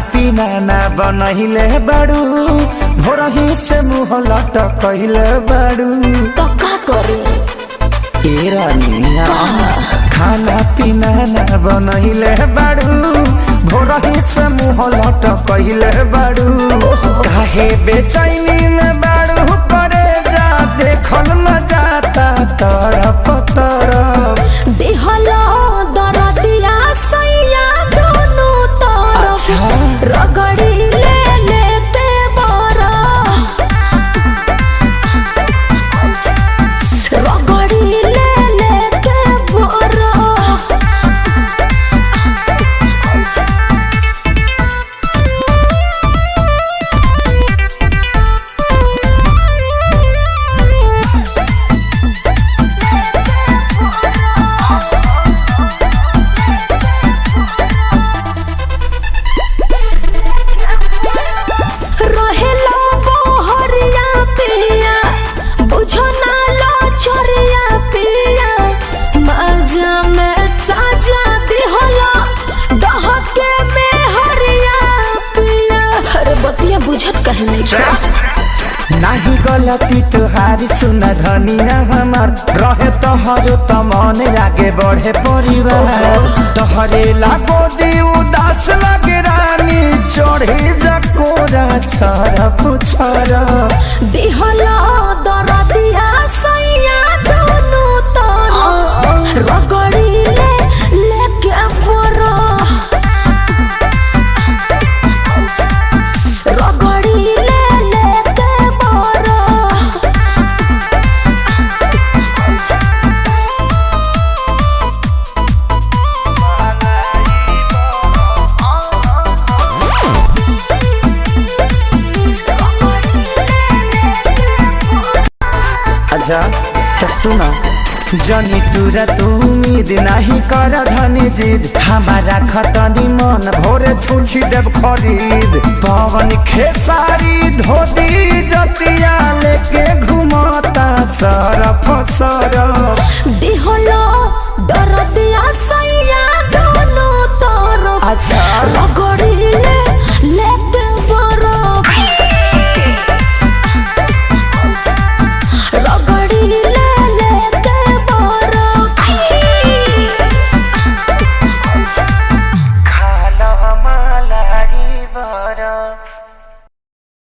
पीना ना बनहिले बाड़ू भोरही से मुँह लटकले बाड़ू तो का करे ए रानिया खाना पीना ना बनहिले बाड़ू भोरही से मुँह लटकले बाड़ू काहे बेचैनी में बाड़ू करे जा देखल न जाता तरफ तरफ देहला दरदिया सैया दोनों तरफ रगड़ी ले लेते बरा रगड़ी ले लेते बरा बुझत कहे नहीं नाही गलती तुहारी सुन धनिया हमार रहे तोहरो त मन आगे बढ़े परिवार तोहरे लागो दी उदास लगे रानी चढ़े जकोरा छरफ छरफ दिहला दरदिया सैया दोनों तरफ रगड़ी ले लेके बरा रगड़ी ले लेते बरा अच्छा तो सुना जनी तुरा तू उम्मीद नहीं कर धनी जिद हमारा खतनी मन भोरे छुछी देव खरीद पवन खेसारी धोती जतिया लेके घुमाता सरफ सरफ दिहला